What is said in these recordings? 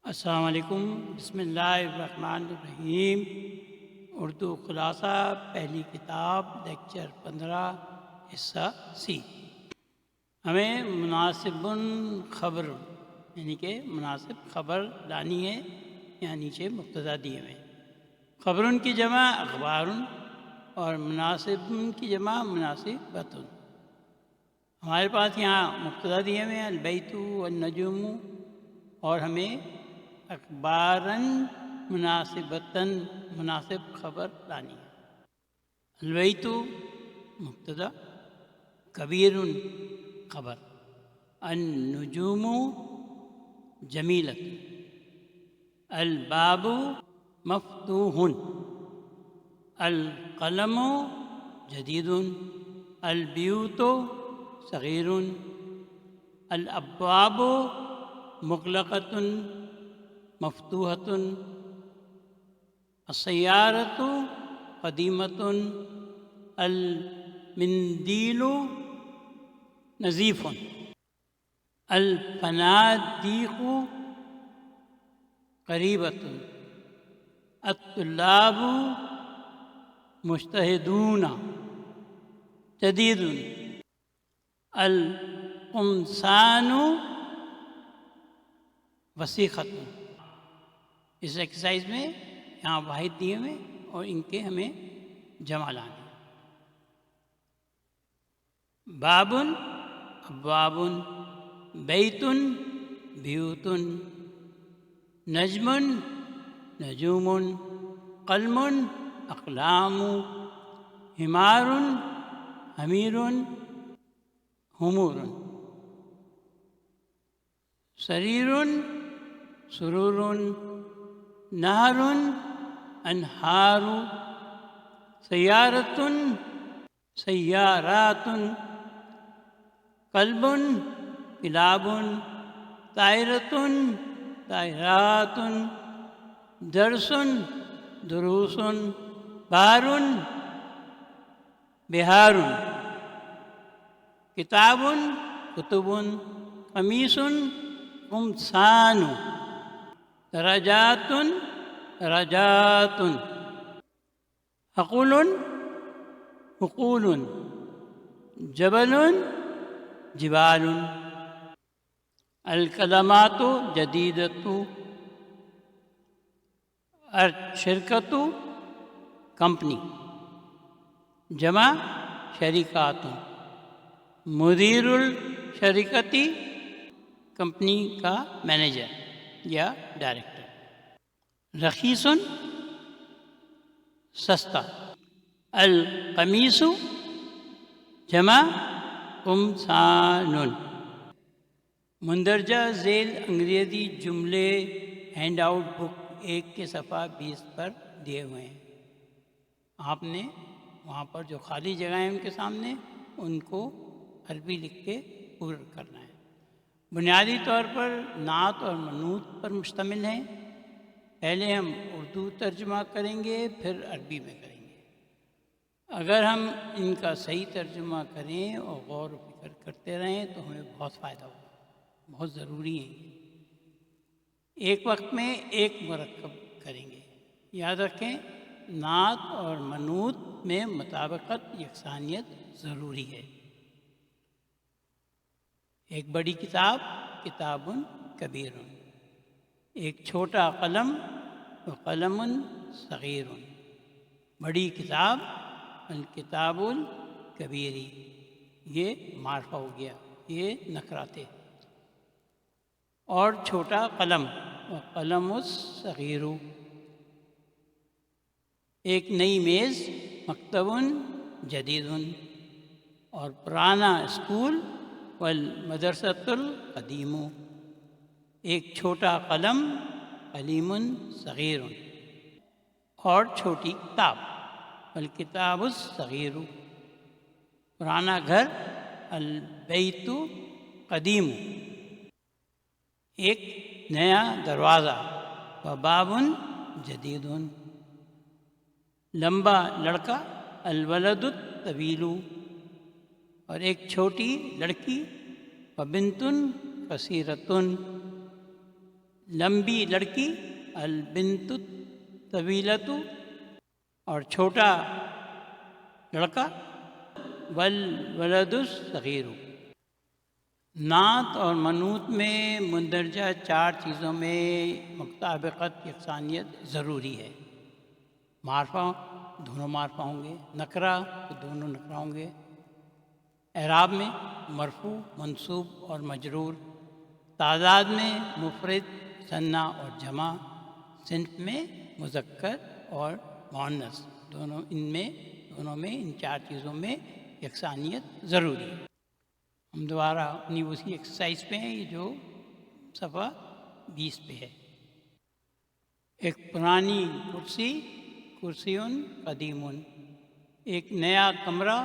السلام علیکم۔ بسم اللہ الرحمن الرحیم۔ اردو خلاصہ پہلی کتاب لیکچر 15 حصہ سی۔ ہمیں مناسب خبر یعنی کہ مناسب خبر لانی ہے، یہاں نیچے مبتدا دیے ہوئے ہیں۔ خبرن کی جمع اخبار اور مناسب کی جمع مناسبۃ۔ ہمارے پاس یہاں مبتدا دیے ہوئے ہیں البیت والنجوم، اور ہمیں اخباراً مناسبتاً مناسب خبر لانی ہے۔ البیت مبتدا، کبیر خبر، النجوم جمیلۃ، الباب مفتوح، القلم جدید، البیوت صغیر، الابواب مغلقۃ مفتوحۃ، السیارۃ قدیمۃ، المندیل نظیف، الفنادیق قریبۃ، الطلاب مجتہدون جدید، القمصان وسیخۃ۔ اس ایکسرسائز میں یہاں واحد دیے ہوئے اور ان کے ہمیں جمع لانے۔ باب ابواب، بیت بیوت، نجم نجوم، قلم اقلام، حمار حمیر حمور، سریر سرور، نہر انہار، سیارۃ سیارات، کلب کلاب، طائرۃ طائرات، درس دروس، بحر بحار، کتاب کتب، قمیص قمصان، درجات درجات، حقول حقول، جبل جبال، الکلمات جدیدۃ، الشرکۃ کمپنی، جمع شریکات، مدیر الشرکتی کمپنی کا مینیجر یا ڈائریکٹر، رخیص سستا، القمیص جمع قمصان۔ مندرجہ ذیل انگریزی جملے ہینڈ آؤٹ بک 1 کے صفحہ 20 پر دیے ہوئے ہیں۔ آپ نے وہاں پر جو خالی جگہیں ہیں ان کے سامنے ان کو عربی لکھ کے پورا کرنا ہے۔ بنیادی طور پر نعت اور منعوت پر مشتمل ہے۔ پہلے ہم اردو ترجمہ کریں گے، پھر عربی میں کریں گے۔ اگر ہم ان کا صحیح ترجمہ کریں اور غور و فکر کرتے رہیں تو ہمیں بہت فائدہ ہوگا، بہت ضروری ہے۔ ایک وقت میں ایک مرکب کریں گے۔ یاد رکھیں نعت اور منعوت میں مطابقت، یکسانیت ضروری ہے۔ ایک بڑی کتاب کتاب کبیر، ایک چھوٹا قلم قلم صغیر، بڑی کتاب الکتاب الکبیری، یہ معرفہ ہو گیا، یہ نکراتے، اور چھوٹا قلم قلم الصغیر، ایک نئی میز مکتب جدید، اور پرانا اسکول والمدرسۃ القدیم، ایک چھوٹا قلم قلیم صغیر، اور چھوٹی کتاب الکتاب الصغیر، پرانا گھر البیت قدیم، ایک نیا دروازہ وباب جدید، لمبا لڑکا الولد الطویل، اور ایک چھوٹی لڑکی وبنتن قصیرتن، لمبی لڑکی البنت طویلۃ، اور چھوٹا لڑکا والولد الصغیر۔ نعت اور منوط میں مندرجہ چار چیزوں میں مطابقت، یکسانیت ضروری ہے۔ معرفہ دونوں معرفہ ہوں گے، نکرہ تو دونوں نکرہ ہوں گے۔ اعراب میں مرفوع، منصوب اور مجرور۔ تعداد میں مفرد، مثنی اور جمع۔ صنف میں مذکر اور مؤنث، دونوں میں ان چار چیزوں میں یکسانیت ضروری ہے۔ ہم دوبارہ اپنی اسی ایکسرسائز پہ ہیں، یہ جو صفحہ 20 پہ ہے۔ ایک پرانی کرسی، کرسی قدیم۔ ایک نیا کمرہ،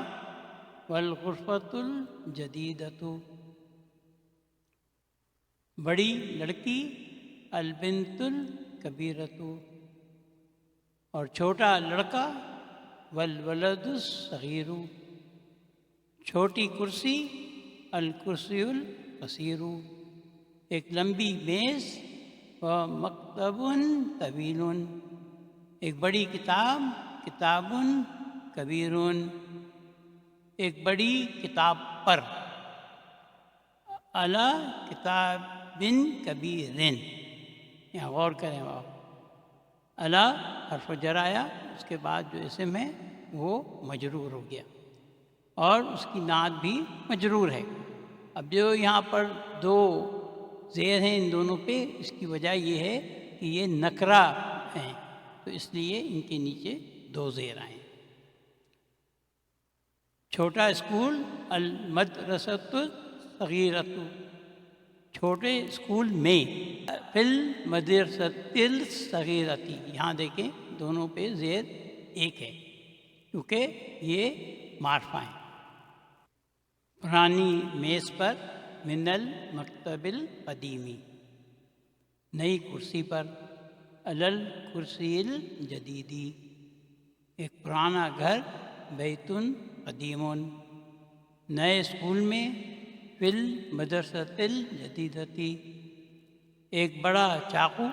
والغرفۃ الجدیدۃ۔ بڑی لڑکی، البنت الکبیرۃ، اور چھوٹا لڑکا، والولد الصغیر۔ چھوٹی کرسی، الکرسی القصیر۔ ایک لمبی میز، ومکتب طویل۔ ایک بڑی کتاب، کتاب کبیر۔ ایک بڑی کتاب پر، علی کتاب کبیر۔ یہاں غور کریں آپ، علی حرف جر آیا، اس کے بعد جو اسم ہے وہ مجرور ہو گیا، اور اس کی نعت بھی مجرور ہے۔ اب جو یہاں پر دو زیر ہیں ان دونوں پہ، اس کی وجہ یہ ہے کہ یہ نکرہ ہیں، تو اس لیے ان کے نیچے دو زیر آئے۔ چھوٹا اسکول، المدرسۃ الصغیرۃ۔ چھوٹے اسکول میں، فی المدرسۃ الصغیرۃ۔ یہاں دیکھیں دونوں پہ زیر ایک ہے، کیونکہ یہ معرفہ ہیں۔ پرانی میز پر، من المکتب القدیم۔ نئی کرسی پر، علی الکرسی الجدید۔ ایک پرانا گھر، بیت قدیم۔ نئے اسکول میں، فی المدرسۃ الجدیدۃ۔ ایک بڑا چاقو،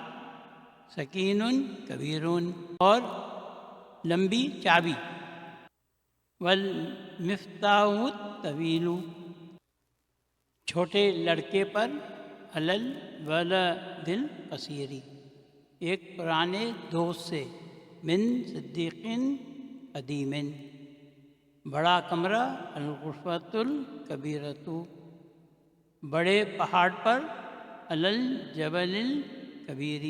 سکین کبیر۔ اور لمبی چابی، والمفتاح الطویل۔ چھوٹے لڑکے پر، علی الولد القصیر۔ ایک پرانے دوست سے، من صدیق قدیم۔ بڑا کمرہ، الغرفۃ الکبیرۃ۔ بڑے پہاڑ پر، علی الجبل الکبیر۔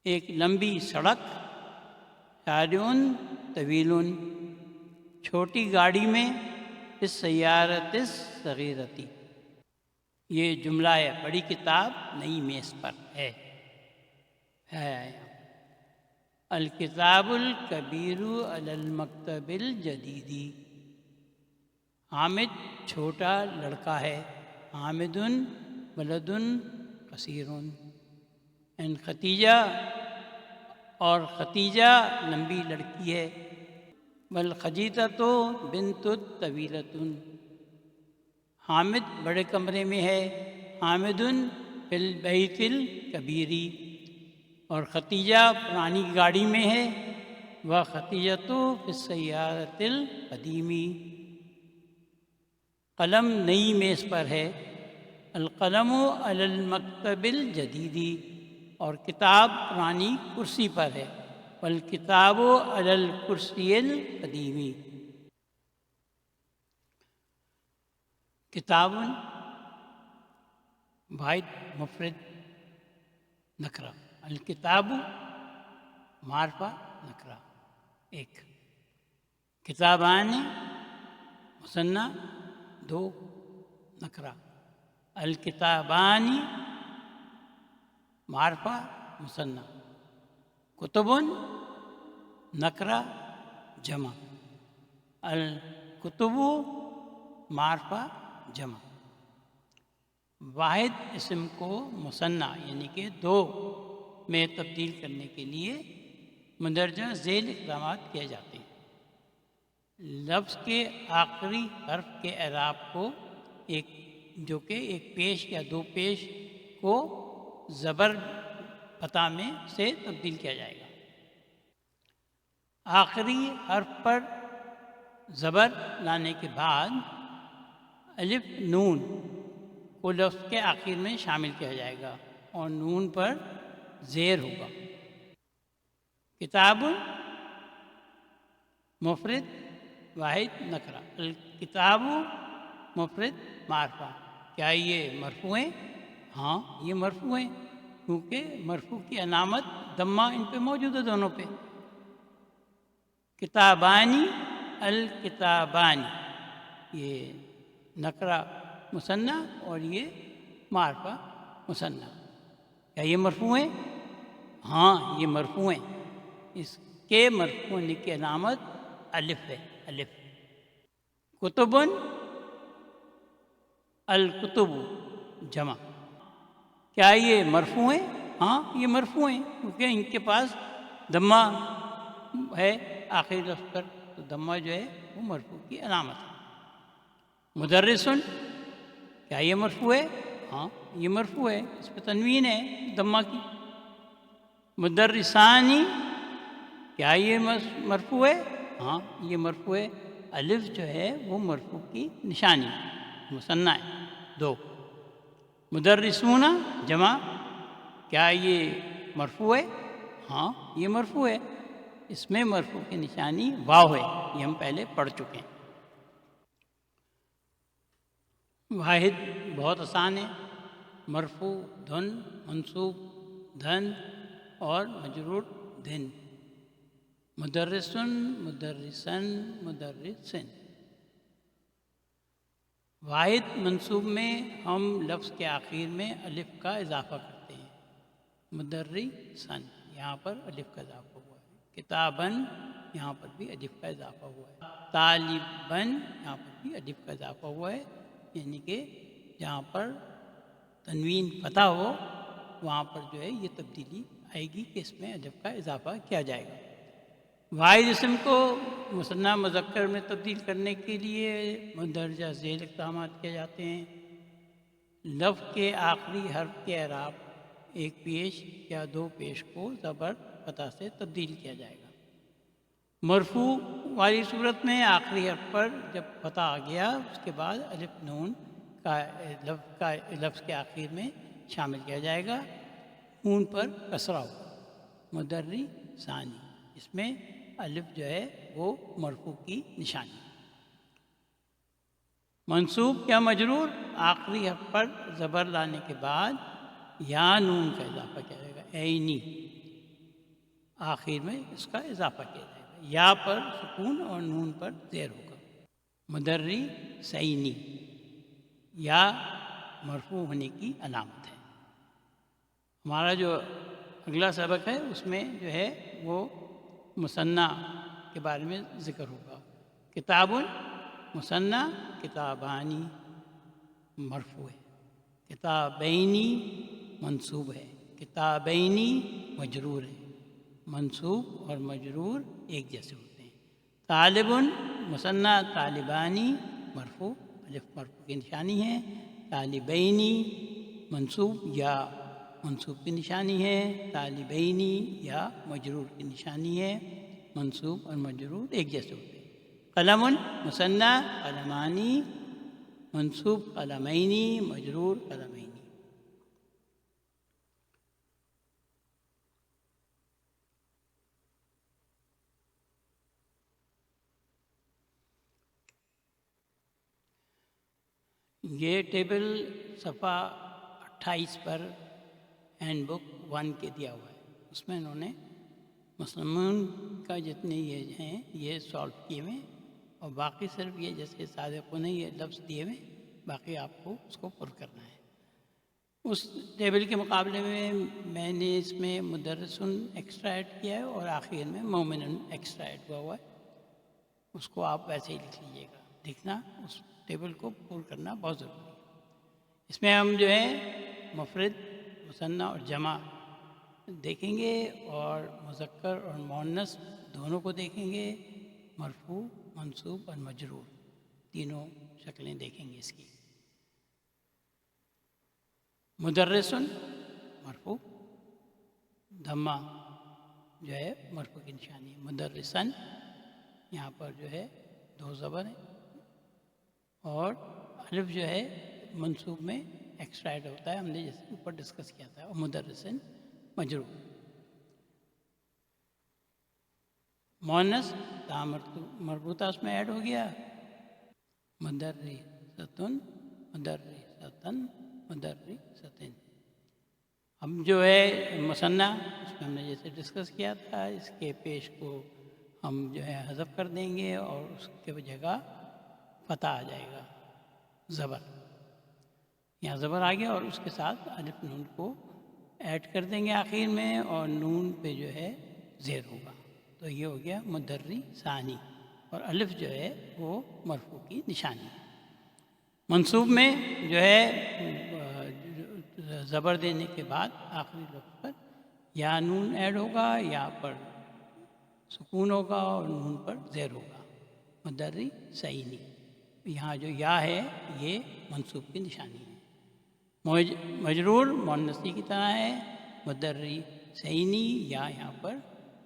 ایک لمبی سڑک، شارع طویل۔ چھوٹی گاڑی میں، السیارۃ الصغیرۃ۔ یہ جملہ ہے، بڑی کتاب نئی میز پر ہے۔ الکتاب الکبیر علی المکتب الجدید۔ حامد چھوٹا لڑکا ہے، حامد ولد قصیر۔ ختیجہ، اور ختیجہ لمبی لڑکی ہے، والخدیجۃ بنت طویلۃ۔ حامد بڑے کمرے میں ہے، حامد فی البیت الکبیر۔ اور ختیجہ پرانی گاڑی میں ہے، وختیجۃ فی السیارۃ القدیم۔ قلم نئی میز پر ہے، القلم علی المکتب الجدید۔ اور کتاب پرانی کرسی پر ہے، والکتاب علی الکرسی القدیم۔ کتاب، واحد مفرد نکرہ۔ الکتاب معرفہ نکرہ ایک۔ کتابان مثنی دو نکرہ۔ الکتابان معرفہ مثنی۔ کتب نکرہ جمع۔ الکتب معرفہ جمع۔ واحد اسم کو مثنی یعنی کہ دو میں تبدیل کرنے کے لیے مندرجہ ذیل اقدامات کیے جاتے ہیں۔ لفظ کے آخری حرف کے اعراب کو جو کہ ایک پیش یا دو پیش کو زبر فتح میں سے تبدیل کیا جائے گا۔ آخری حرف پر زبر لانے کے بعد الف نون کو لفظ کے آخر میں شامل کیا جائے گا اور نون پر زیر ہوگا۔ کتاب مفرد واحد نکرہ، الکتاب مفرد معرفہ، کیا یہ مرفوع ہیں؟ ہاں یہ مرفوع ہیں، کیونکہ مرفوع کی علامت ضمہ ان پہ موجود ہے دونوں پہ۔ کتابانی، الکتابانی، یہ نکرہ مثنیٰ اور یہ معرفہ مثنیٰ، کیا یہ مرفوع ہیں؟ ہاں یہ مرفوع ہیں، اس کے مرفوع ہونے کی علامت الف ہے، الف۔ کتبن، الکتب جمع، کیا یہ مرفوع ہیں؟ ہاں یہ مرفوع ہیں، کیونکہ ان کے پاس ضمہ ہے آخری لفظ پر، تو ضمہ جو ہے وہ مرفوع کی علامت ہے۔ مدرسن، کیا یہ مرفوع ہے؟ ہاں یہ مرفوع ہے، اس پہ تنوین ہے ضمہ کی۔ مدرسانی، کیا یہ مرفوع ہے؟ ہاں یہ مرفوع ہے، الف جو ہے وہ مرفوع کی نشانی مثنیٰ ہے، دو۔ مدرسون جمع، کیا یہ مرفوع ہے؟ ہاں یہ مرفوع ہے، اس میں مرفوع کی نشانی واو ہے، یہ ہم پہلے پڑھ چکے ہیں۔ واحد بہت آسان ہے، مرفوع دھن، منصوب دھن اور مجرور دھن۔ مدرسن، مدرسن، مدرسن۔ واحد منصوب میں ہم لفظ کے آخر میں الف کا اضافہ کرتے ہیں، مدرسن، یہاں پر الف کا اضافہ ہوا ہے۔ کتابن، یہاں پر بھی الف کا اضافہ ہوا ہے۔ طالبن، یہاں پر بھی الف کا اضافہ ہوا ہے، یعنی کہ جہاں پر تنوین فتح ہو وہاں پر جو ہے یہ تبدیلی آئے گی کہ اس میں الف کا اضافہ کیا جائے گا۔ واحد اسم کو مثنیٰ مذکر میں تبدیل کرنے کے لیے مندرجہ ذیل اقدامات کیے جاتے ہیں۔ لفظ کے آخری حرف کے اعراب ایک پیش یا دو پیش کو زبر فتح سے تبدیل کیا جائے گا۔ مرفوع والی صورت میں آخری حرف پر جب فتح آ گیا اس کے بعد الف نون کا لفظ کے آخر میں شامل کیا جائے گا، نون پر کسرہ ہوگا، مدرسانی، اس میں الف جو ہے وہ مرفوع کی نشانی۔ منصوب یا مجرور، آخری حرف پر زبر لانے کے بعد یا نون کا اضافہ کیا جائے گا، عینی، آخر میں اس کا اضافہ کیا جائے گا، یا پر سکون اور نون پر زیر ہوگا۔ مدرسینی، یا مرفوع ہونے کی علامت ہے۔ ہمارا جو اگلا سبق ہے اس میں جو ہے وہ مثنیٰ کے بارے میں ذکر ہوگا۔ کتاب مثنیٰ، کتابانی مرفوع ہے، کتابینی منصوب ہے، کتابینی مجرور ہے، منصوب اور مجرور ایک جیسے ہوتے ہیں۔ طالب مثنیٰ، طالبانی مرفوع، الف مرفوع کی نشانی ہے، طالبینی منصوب یا منصوب کی نشانی ہے، طالبینی یا مجرور کی نشانی ہے، منصوب اور مجرور ایک جیسے ہوتے ہیں۔ قلم مثنیٰ، قلمانی منصوب، قلمینی مجرور، قلمینی۔ یہ ٹیبل صفحہ 28 پر ہینڈ بک 1 کے دیا ہوا ہے، اس میں انہوں نے مسلمون کا جتنے یہ ہیں یہ سالو کیے ہوئے، اور باقی صرف یہ جیسے صادقوں نے یہ لفظ دیے ہوئے، باقی آپ کو اس کو پر کرنا ہے۔ اس ٹیبل کے مقابلے میں نے اس میں مدرسن ایکسٹرا ایڈ کیا ہے اور آخر میں مومنن ایکسٹرا ایڈ ہوا ہے، اس کو آپ ویسے ہی لکھ لیجیے گا، لکھنا اس ٹیبل کو پر کرنا بہت ضروری ہے۔ اس میں ہم جو ہے مفرد، مثنیٰ اور جمع دیکھیں گے، اور مذکر اور مؤنث دونوں کو دیکھیں گے، مرفوع، منصوب اور مجرور تینوں شکلیں دیکھیں گے اس کی۔ مدرسن مرفوع، دھما جو ہے مرفوع کی نشانی ہے. مدرسن یہاں پر جو ہے دو زبر ہیں، اور الف جو ہے منصوب میں ایکسٹرا ایڈ ہوتا ہے، ہم نے جیسے اوپر ڈسکس کیا تھا. اور مدرسن مجرور. مؤنث تا مربوطہ اس میں ایڈ ہو گیا، مدرستن، مدرستن، مدرستن. اب جو ہے مثنیٰ، اس میں ہم نے جیسے ڈسکس کیا تھا، اس کے پیش کو ہم جو ہے حذف کر دیں گے اور اس کے جگہ فتح آ جائے گا، زبر. یہاں زبر آ گیا اور اس کے ساتھ الف نون کو ایڈ کر دیں گے آخر میں، اور نون پہ جو ہے زیر ہوگا. تو یہ ہو گیا مدرّی ثانی، اور الف جو ہے وہ مرفوع کی نشانی ہے. منصوب میں جو ہے زبر دینے کے بعد آخری لفظ پر یا نون ایڈ ہوگا، یا پر سکون ہوگا اور نون پر زیر ہوگا. مدرّی سعینی، یہاں جو یا ہے یہ منصوب کی نشانی ہے. مجرور مؤنثی کی طرح ہے، مدرّی سعینی یا یہاں پر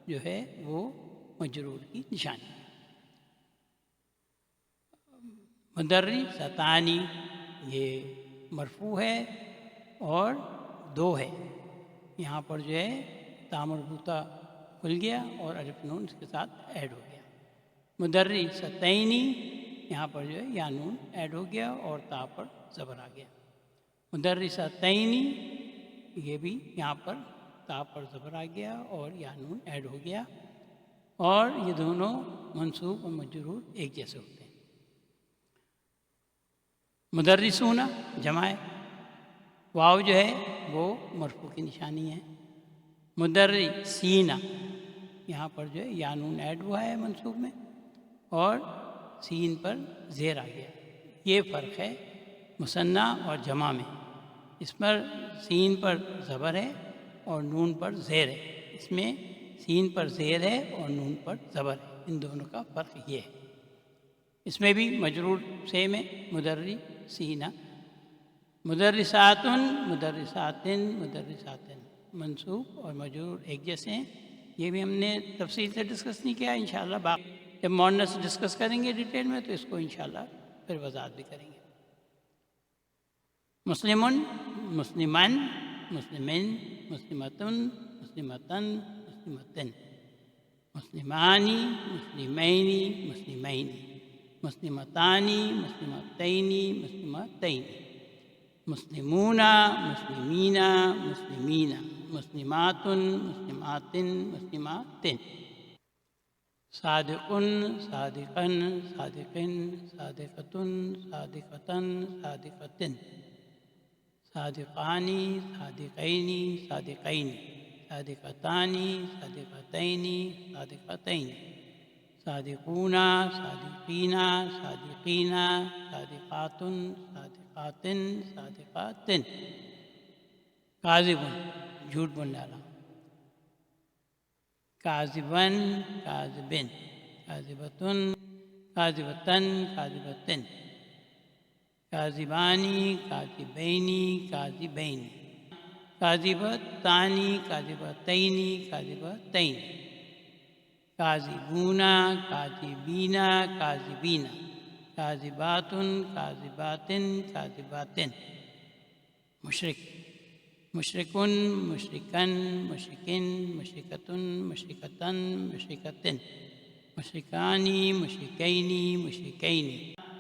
جو ہے وہ مجرور کی نشانی ہے. مدرّی ستانی یہ مرفوع ہے اور دو ہے. یہاں پر جو ہے تا مربوطہ کھل گیا اور الف نون اس کے ساتھ ایڈ ہو گیا. مدرّی ستینی، یہاں پر جو ہے یا نون ایڈ ہو گیا اور تا پر زبر آ گیا. مدرّی ستینی، یہ بھی یہاں پر تا پر زبر آ گیا اور یا نون ایڈ ہو گیا، اور یہ دونوں منصوب اور مجرور ایک جیسے ہوتے ہیں. مدرسون جمع ہے، واو جو ہے وہ مرفوع کی نشانی ہے. مدرسین، یہاں پر جو ہے یا نون ایڈ ہوا ہے منصوب میں اور سین پر زیر آ گیا. یہ فرق ہے مثنیٰ اور جمع میں. اس پر سین پر زبر ہے اور نون پر زیر ہے، اس میں سین پر زیر ہے اور نون پر زبر ہے. ان دونوں کا فرق یہ ہے. اس میں بھی مجرور سیم ہے، مدرسین. مدرساتن، مدرساتن، مدرساتن، منصوب اور مجرور ایک جیسے ہیں. یہ بھی ہم نے تفصیل سے ڈسکس نہیں کیا، انشاءاللہ باقی جب مؤنث ڈسکس کریں گے ڈیٹیل میں تو اس کو انشاءاللہ پھر وضاحت بھی کریں گے. مسلمن، مسلمن، مسلمن، مسلمتن، مسلمتن، مسلمتن. مسلمانی، مسلمینی، مسلمینی. مسلمتانی، مسلمتینی، مسلمتین. مسلمون، مسلمین، مسلمین. مسلمات، مسلمات، مسلماتن. صادقن، صادقن، صادقن، صادقتن، صادقتن، صادقتن. صادقانی، صادقینی، صادقین. صادقتانی، صادقتینی، صادقتین. صادقون، صادقین، صادقین. صادقات، صادقات، صادقات. کاذب، جھوٹ بولنے والا. کاذبن، کاذبن. کاذبتن، کاذبتن، کاذبتن. کاذبانی، کاذبینی، کاذبین. کاذبتانی، کاذبتینی، کاذبتین. کاذبون، کاذبین، کاذبین. کاذبات، کاذبات، کاذباتن. مشرک، مشرکن، مشرکن، مشرکن، مشرکتن، مشرکتن، مشرکتن. مشرکانی، مشرکینی، مشرکین.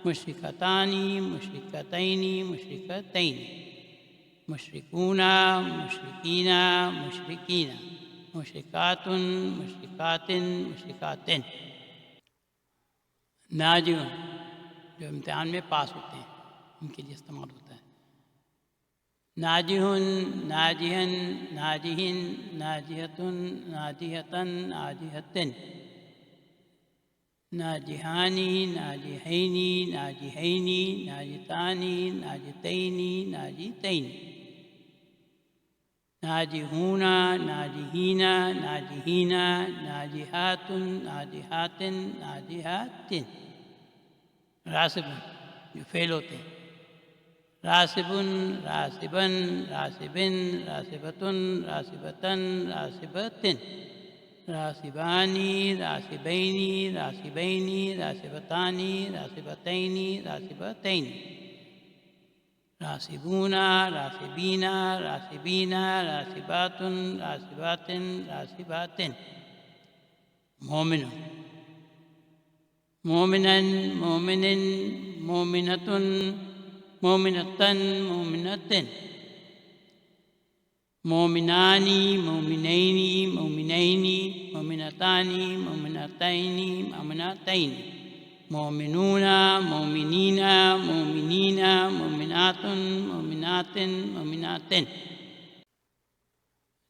مشرکتانی، مشرکتین، مشرکتین. مشرکون، مشرکین، مشرکین. مشرکات، مشرکات، مشرکاتن. ناجون، جو امتحان میں پاس ہوتے ہیں ان کے لیے استعمال ہوتا ہے. ناجحن، ناجحن، ناجحن، ناجحتن، ناجحتن، ناجحتن. ناجحانی، ناجحینی، ناجحینی. ناجتانی، ناجتینی، ناجتین. ناجحون، ناجحین، ناجحین. ناجحات، ناجحات، ناجحات. راسب، جو فعل ہوتے ہیں. راسبن، راسبن، راسبن، راسبتن، راسبتن، راسبتن، راسبانی، راسبینی، راسبینی، راسبتانی، راسبتینی، راسبتین، راسبون، راسبین، راسبین، راسبات، راسبات، راسبات، مومن، مومنا، مومن، مومنة، مومنة، مومنة، مومنانی، مومنینی، مومنینی، مومنتانی، مومنتینی، مومنتین، مومنون، مومنین، مومنین، مومنات، مومنات، مومنات۔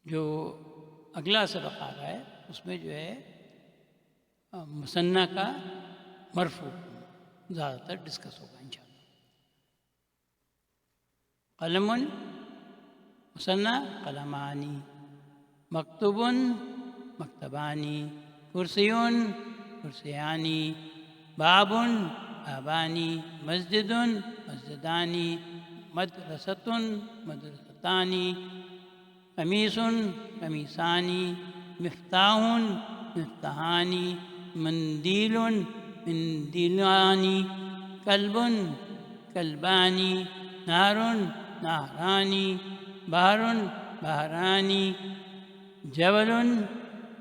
جو اگلا سبق آ رہا ہے اس میں جو ہے مثنیٰ کا مرفوع زیادہ تر ڈسکس ہوگا انشاءاللہ۔ قلم مثنیٰ قلمانی، مکتوب مکتبانی، کرسی کرسیانی، باب بابانی، مسجد مسجدانی، مدرسۃ مدرستانی، قمیص قمیصانی، مفتاح مفتاحانی، مندیل مندیلانی، کلب کلبانی، نہر نہرانی، بحر بحرانی، جبل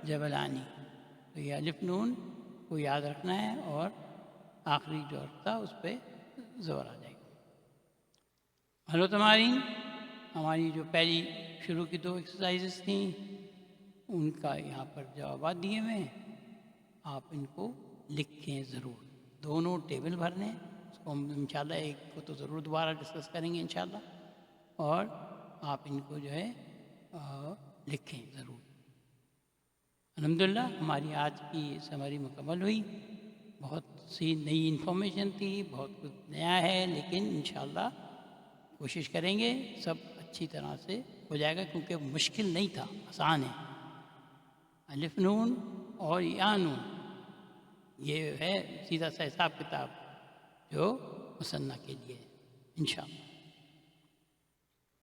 جبلانی۔ تو یہ الف نون کو یاد رکھنا ہے اور آخری جو حرف تھا اس پہ زور آ جائے گا۔ ہلو تمارین، ہماری جو پہلی شروع کی 2 ایکسرسائزز تھیں ان کا یہاں پر جوابات دیے ہوئے ہیں، آپ ان کو لکھیں ضرور۔ دونوں ٹیبل بھرنے ہیں، اس کو ہم انشاءاللہ ایک کو تو ضرور دوبارہ ڈسکس کریں گے انشاءاللہ، اور آپ ان کو جو ہے لکھیں ضرور۔ الحمدللہ ہماری آج کی سمری مکمل ہوئی۔ بہت سی نئی انفارمیشن تھی، بہت کچھ نیا ہے، لیکن انشاءاللہ کوشش کریں گے سب اچھی طرح سے ہو جائے گا، کیونکہ مشکل نہیں تھا، آسان ہے۔ الف نون اور یا نون یہ ہے سیدھا سا حساب کتاب جو مثنیٰ کے لیے انشاءاللہ۔